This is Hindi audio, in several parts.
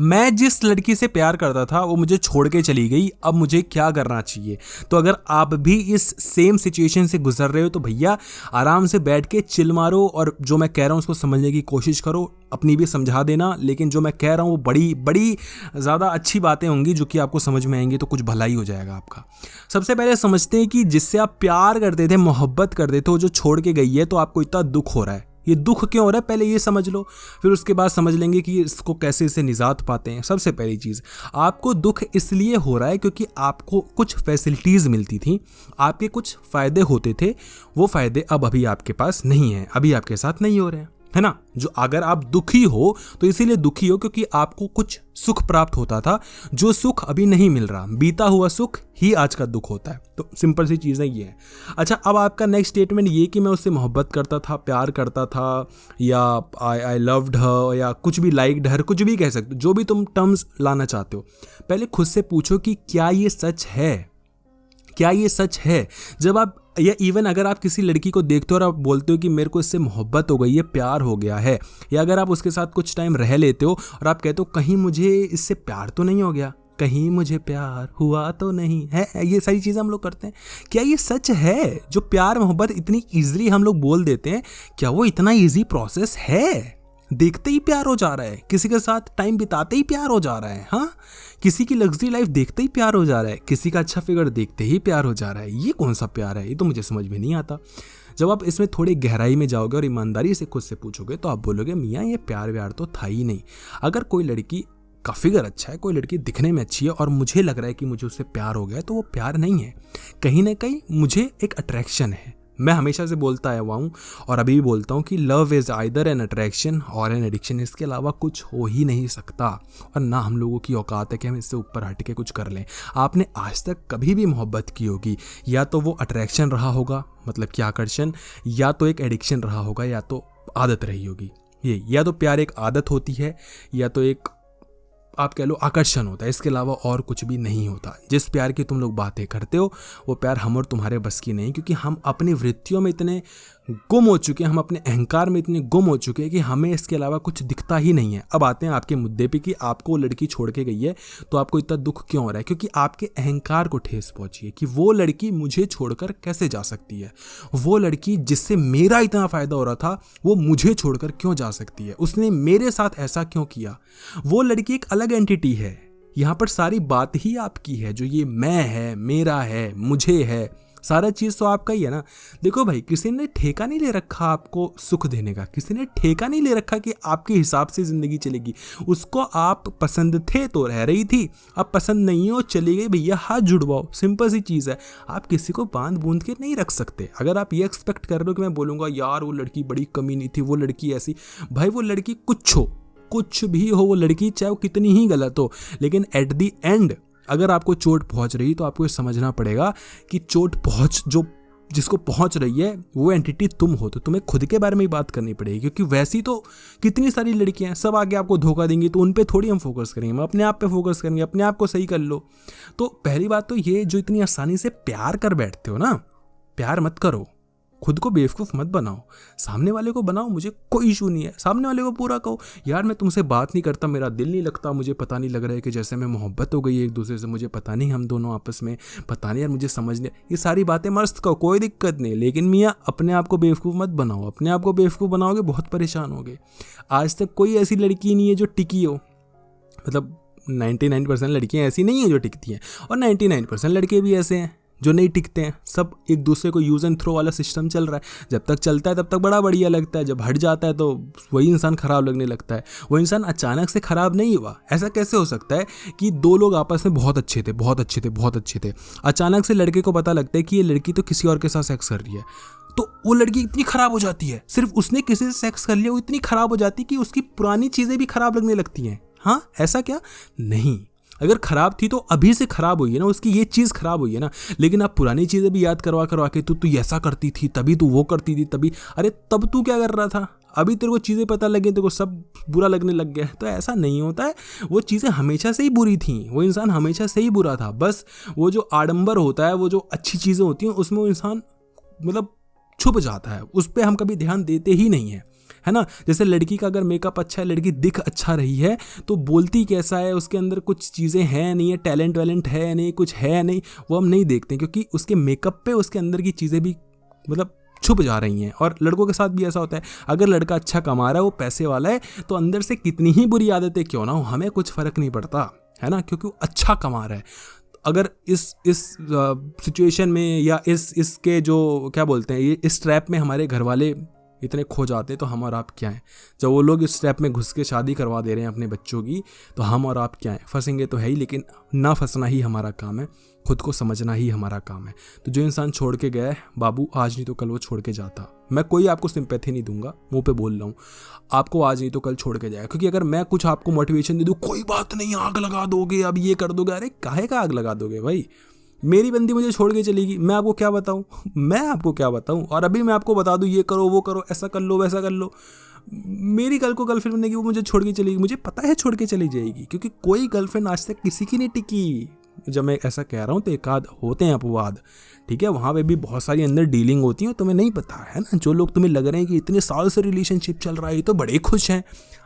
मैं जिस लड़की से प्यार करता था वो मुझे छोड़ के चली गई, अब मुझे क्या करना चाहिए। तो अगर आप भी इस सेम सिचुएशन से गुजर रहे हो तो भैया आराम से बैठ के चिल मारो और जो मैं कह रहा हूँ उसको समझने की कोशिश करो, अपनी भी समझा देना, लेकिन जो मैं कह रहा हूँ वो बड़ी बड़ी ज़्यादा अच्छी बातें होंगी जो कि आपको समझ में आएंगी, तो कुछ भला ही हो जाएगा आपका। सबसे पहले समझते हैं कि जिससे आप प्यार करते थे, मोहब्बत करते थे, वो जो छोड़ के गई है तो आपको इतना दुख हो रहा है। ये दुख क्यों हो रहा है पहले ये समझ लो, फिर उसके बाद समझ लेंगे कि इसको कैसे इसे निजात पाते हैं। सबसे पहली चीज़, आपको दुख इसलिए हो रहा है क्योंकि आपको कुछ फैसिलिटीज़ मिलती थी, आपके कुछ फ़ायदे होते थे, वो फ़ायदे अब अभी आपके पास नहीं हैं, अभी आपके साथ नहीं हो रहे हैं, है ना। जो अगर आप दुखी हो तो इसीलिए दुखी हो क्योंकि आपको कुछ सुख प्राप्त होता था, जो सुख अभी नहीं मिल रहा। बीता हुआ सुख ही आज का दुख होता है। तो सिंपल सी चीज़ें ये है। अच्छा, अब आपका नेक्स्ट स्टेटमेंट ये कि मैं उससे मोहब्बत करता था, प्यार करता था, या आई लव्ड हर, या कुछ भी, लाइक्ड हर, कुछ भी कह सकते हो, जो भी तुम टर्म्स लाना चाहते हो। पहले खुद से पूछो कि क्या ये सच है, क्या ये सच है। जब आप, या इवन अगर आप किसी लड़की को देखते हो और आप बोलते हो कि मेरे को इससे मोहब्बत हो गई है, प्यार हो गया है, या अगर आप उसके साथ कुछ टाइम रह लेते हो और आप कहते हो कहीं मुझे इससे प्यार तो नहीं हो गया, कहीं मुझे प्यार हुआ तो नहीं है, ये सारी चीज़ें हम लोग करते हैं। क्या ये सच है? जो प्यार मोहब्बत इतनी ईजिली हम लोग बोल देते हैं, क्या वो इतना ईजी प्रोसेस है? देखते ही प्यार हो जा रहा है, किसी के साथ टाइम बिताते ही प्यार हो जा रहा है, हाँ, किसी की लग्जरी लाइफ देखते ही प्यार हो जा रहा है, किसी का अच्छा फिगर देखते ही प्यार हो जा रहा है। ये कौन सा प्यार है? ये तो मुझे समझ में नहीं आता। जब आप इसमें थोड़ी गहराई में जाओगे और ईमानदारी से खुद से पूछोगे तो आप बोलोगे मियाँ ये प्यार व्यार तो था ही नहीं। अगर कोई लड़की का फिगर अच्छा है, कोई लड़की दिखने में अच्छी है और मुझे लग रहा है कि मुझे उससे प्यार हो गया, तो वो प्यार नहीं है, कहीं ना कहीं मुझे एक अट्रैक्शन है। मैं हमेशा से बोलता आया हुआ हूँ और अभी भी बोलता हूँ कि love is either an attraction और एन एडिक्शन, इसके अलावा कुछ हो ही नहीं सकता। और ना हम लोगों की औकात है कि हम इससे ऊपर हट के कुछ कर लें। आपने आज तक कभी भी मोहब्बत की होगी, या तो वो अट्रैक्शन रहा होगा, मतलब कि आकर्षण, या तो एक एडिक्शन रहा होगा, या तो आदत रही होगी। ये या तो प्यार एक आदत होती है, या तो एक आप कह लो आकर्षण होता है, इसके अलावा और कुछ भी नहीं होता। जिस प्यार की तुम लोग बातें करते हो वो प्यार हम और तुम्हारे बस की नहीं, क्योंकि हम अपनी वृत्तियों में इतने गुम हो चुके हैं, हम अपने अहंकार में इतने गुम हो चुके हैं कि हमें इसके अलावा कुछ दिखता ही नहीं है। अब आते हैं आपके मुद्दे पे कि आपको लड़की छोड़ के गई है तो आपको इतना दुख क्यों हो रहा है। क्योंकि आपके अहंकार को ठेस पहुंची है कि वो लड़की मुझे छोड़कर कैसे जा सकती है, वो लड़की जिससे मेरा इतना फ़ायदा हो रहा था वो मुझे छोड़कर क्यों जा सकती है, उसने मेरे साथ ऐसा क्यों किया। वो लड़की एक अलग एंटिटी है, यहाँ पर सारी बात ही आपकी है। जो ये मैं है, मेरा है, मुझे है, सारा चीज़ तो आपका ही है ना। देखो भाई, किसी ने ठेका नहीं ले रखा आपको सुख देने का, किसी ने ठेका नहीं ले रखा कि आपके हिसाब से ज़िंदगी चलेगी। उसको आप पसंद थे तो रह रही थी, अब पसंद नहीं हो चली गई, भैया हाथ जुड़वाओ, सिंपल सी चीज़ है। आप किसी को बांध बूंद के नहीं रख सकते। अगर आप ये एक्सपेक्ट कर रहे हो कि मैं बोलूँगा यार वो लड़की बड़ी कमीनी थी, वो लड़की ऐसी, भाई वो लड़की कुछ भी हो, वो लड़की चाहे वो कितनी ही गलत हो, लेकिन एट दी एंड अगर आपको चोट पहुंच रही तो आपको ये समझना पड़ेगा कि चोट जो जिसको पहुंच रही है वो एंटिटी तुम हो, तो तुम्हें खुद के बारे में ही बात करनी पड़ेगी। क्योंकि वैसी तो कितनी सारी लड़कियां हैं, सब आगे आपको धोखा देंगी, तो उन पे थोड़ी हम फोकस करेंगे, हम अपने आप पे फोकस करेंगे, अपने आप को सही कर लो। तो पहली बात तो ये, जो इतनी आसानी से प्यार कर बैठते हो ना, प्यार मत करो, खुद को बेवकूफ़ मत बनाओ, सामने वाले को बनाओ। मुझे कोई इशू नहीं है, सामने वाले को पूरा कहो यार मैं तुमसे बात नहीं करता, मेरा दिल नहीं लगता, मुझे पता नहीं लग रहा है कि जैसे मैं मोहब्बत हो गई है एक दूसरे से, मुझे पता नहीं हम दोनों आपस में, पता नहीं यार मुझे समझ नहीं। ये सारी बातें मस्त कहो, कोई दिक्कत नहीं, लेकिन मियाँ अपने आप को बेवकूफ़ मत बनाओ। अपने आप को बेवकूफ़ बनाओगे बहुत परेशान होगे। आज तक कोई ऐसी लड़की नहीं है जो टिकी हो, मतलब 99% लड़कियाँ ऐसी नहीं हैं जो टिकती हैं, और 99% लड़के भी ऐसे हैं जो नहीं टिकते हैं। सब एक दूसरे को यूज़ एंड थ्रो वाला सिस्टम चल रहा है। जब तक चलता है तब तक बड़ा बढ़िया लगता है, जब हट जाता है तो वही इंसान ख़राब लगने लगता है। वो इंसान अचानक से ख़राब नहीं हुआ। ऐसा कैसे हो सकता है कि दो लोग आपस में बहुत अच्छे थे, अचानक से लड़के को पता लगता है कि ये लड़की तो किसी और के साथ सेक्स कर रही है, तो वो लड़की इतनी ख़राब हो जाती है, सिर्फ उसने किसी से सेक्स कर लिया वो इतनी ख़राब हो जाती है कि उसकी पुरानी चीज़ें भी ख़राब लगने लगती हैं। हाँ, ऐसा क्या? नहीं, अगर ख़राब थी तो अभी से ख़राब हुई है ना, उसकी ये चीज़ ख़राब हुई है ना। लेकिन आप पुरानी चीज़ें भी याद करवा के तू ऐसा करती थी, तभी तू वो करती थी, तभी, अरे तब तू क्या कर रहा था? अभी तेरे को चीज़ें पता लगी, तेरे को सब बुरा लगने लग गया। तो ऐसा नहीं होता है, वो चीज़ें हमेशा से ही बुरी थी, वो इंसान हमेशा से ही बुरा था। बस वो जो आडंबर होता है, वो जो अच्छी चीज़ें होती हैं उसमें वो इंसान मतलब छुप जाता है, उस पर हम कभी ध्यान देते ही नहीं है। है ना। जैसे लड़की का अगर मेकअप अच्छा है, लड़की दिख अच्छा रही है, तो बोलती कैसा है, उसके अंदर कुछ चीज़ें हैं नहीं है, टैलेंट वैलेंट है नहीं, कुछ है नहीं, वो हम नहीं देखते क्योंकि उसके मेकअप पे उसके अंदर की चीज़ें भी मतलब छुप जा रही हैं। और लड़कों के साथ भी ऐसा होता है, अगर लड़का अच्छा कमा रहा है, वो पैसे वाला है, तो अंदर से कितनी ही बुरी आदतें क्यों ना हो, हमें कुछ फ़र्क नहीं पड़ता, है ना, क्योंकि वो अच्छा कमा रहा है। अगर इस सिचुएशन में या इसके जो क्या बोलते हैं, ये इस ट्रैप में हमारे घर वाले इतने खो जाते तो हम और आप क्या हैं। जब वो लोग इस ट्रैप में घुस के शादी करवा दे रहे हैं अपने बच्चों की, तो हम और आप क्या हैं, फंसेंगे तो है ही, लेकिन ना फंसना ही हमारा काम है, खुद को समझना ही हमारा काम है। तो जो इंसान छोड़ के गया है बाबू, आज नहीं तो कल वो छोड़ के जाता। मैं कोई आपको सिंपैथी नहीं दूंगा, मुंह पे बोल रहा हूँ, आपको आज नहीं तो कल छोड़ के जाएगा। क्योंकि अगर मैं कुछ आपको मोटिवेशन दे दूँ, कोई बात नहीं आग लगा दोगे, अब ये कर दोगे, अरे काहे का आग लगा दोगे भाई, मेरी बंदी मुझे छोड़ के चलेगी, मैं आपको क्या बताऊं, मैं आपको क्या बताऊं। और अभी मैं आपको बता दूं ये करो वो करो, ऐसा कर लो वैसा कर लो, मेरी कल को गर्लफ्रेंड बनेगी, वो मुझे छोड़ के चलेगी, मुझे पता है छोड़ के चली जाएगी, क्योंकि कोई गर्लफ्रेंड आज तक किसी की नहीं टिकी। जब मैं ऐसा कह रहा हूँ तो एक आध होते हैं अपवाद, ठीक है, वहाँ पे भी बहुत सारी अंदर डीलिंग होती है, तुम्हें नहीं पता है ना। जो लोग तुम्हें लग रहे हैं कि इतने साल से रिलेशनशिप चल रहा है, ये तो बड़े खुश हैं,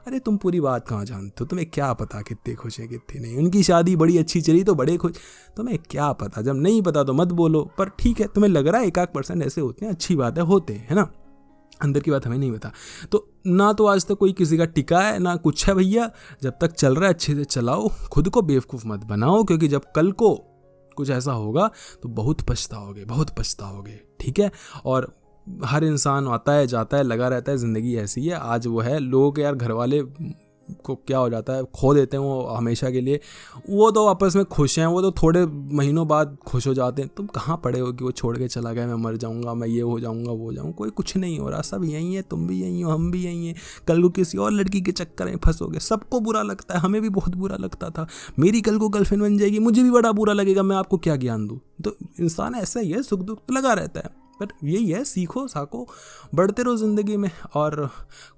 अरे तुम पूरी बात कहाँ जानते हो, तुम्हें क्या पता कितने खुश हैं कितने नहीं। उनकी शादी बड़ी अच्छी चली तो बड़े खुश, तुम्हें क्या पता, जब नहीं पता तो मत बोलो। पर ठीक है, तुम्हें लग रहा है 1-8% ऐसे होते हैं, अच्छी बात है, होते हैं ना, अंदर की बात हमें नहीं पता। तो ना तो आज तक कोई किसी का टिका है ना कुछ है भैया, जब तक चल रहा है अच्छे से चलाओ, खुद को बेवकूफ़ मत बनाओ, क्योंकि जब कल को कुछ ऐसा होगा तो बहुत पछताओगे, बहुत पछताओगे, ठीक है। और हर इंसान आता है जाता है, लगा रहता है, ज़िंदगी ऐसी है, आज वो है, लोग यार घर वाले को क्या हो जाता है, खो देते हैं वो हमेशा के लिए, वो तो आपस में खुश हैं, वो तो थोड़े महीनों बाद खुश हो जाते हैं। तुम कहाँ पड़े हो कि वो छोड़ के चला गया, मैं मर जाऊँगा, मैं ये हो जाऊँगा वो हो जाऊँगा, कोई कुछ नहीं हो रहा, सब यहीं है, तुम भी यहीं हो, हम भी यहीं हैं। कल को किसी और लड़की के चक्कर में फंसोगे, सबको बुरा लगता है, हमें भी बहुत बुरा लगता था, मेरी कल को गर्लफ्रेंड बन जाएगी, मुझे भी बड़ा बुरा लगेगा, मैं आपको क्या ज्ञान दूँ। तो इंसान ऐसा ही है, सुख दुख लगा रहता है, बट यही है, सीखो साको, बढ़ते रहो ज़िंदगी में। और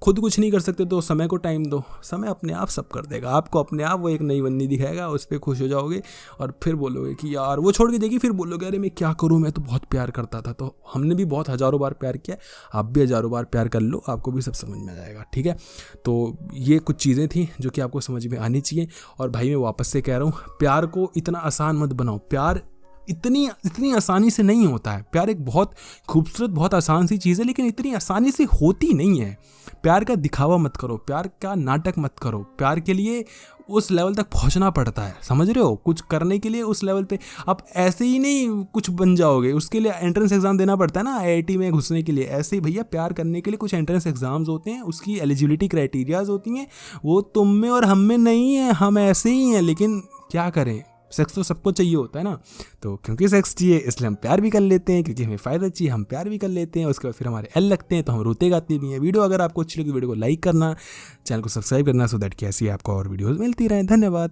खुद कुछ नहीं कर सकते तो समय को टाइम दो, समय अपने आप सब कर देगा, आपको अपने आप वो एक नई बंदी दिखाएगा, उस पर खुश हो जाओगे और फिर बोलोगे कि यार वो छोड़ के देगी, फिर बोलोगे अरे मैं क्या करूँ, मैं तो बहुत प्यार करता था। तो हमने भी बहुत हज़ारों बार प्यार किया, आप भी हज़ारों बार प्यार कर लो, आपको भी सब समझ में आ जाएगा, ठीक है। तो ये कुछ चीज़ें थी जो कि आपको समझ में आनी चाहिए। और भाई मैं वापस से कह रहा हूँ, प्यार को इतना आसान मत बनाओ, प्यार इतनी आसानी से नहीं होता है। प्यार एक बहुत खूबसूरत, बहुत आसान सी चीज़ है, लेकिन इतनी आसानी से होती नहीं है। प्यार का दिखावा मत करो, प्यार का नाटक मत करो, प्यार के लिए उस लेवल तक पहुंचना पड़ता है, समझ रहे हो, कुछ करने के लिए उस लेवल पे आप ऐसे ही नहीं कुछ बन जाओगे, उसके लिए एंट्रेंस एग्जाम देना पड़ता है ना, IIT में घुसने के लिए। ऐसे ही भैया प्यार करने के लिए कुछ एंट्रेंस एग्जाम्स होते हैं, उसकी एलिजिबिलिटी क्राइटेरियाज होती हैं, वो तुम में और हम में नहीं है, हम ऐसे ही हैं। लेकिन क्या करें, सेक्स तो सबको चाहिए होता है ना, तो क्योंकि सेक्स चाहिए इसलिए हम प्यार भी कर लेते हैं, क्योंकि हमें फ़ायदा चाहिए हम प्यार भी कर लेते हैं, उसके बाद फिर हमारे एल लगते हैं तो हम रोते गाते भी हैं। वीडियो अगर आपको अच्छी लगी, वीडियो को लाइक करना, चैनल को सब्सक्राइब करना, सो दैट कि ऐसी आपको और वीडियोज़ मिलती रहें। धन्यवाद।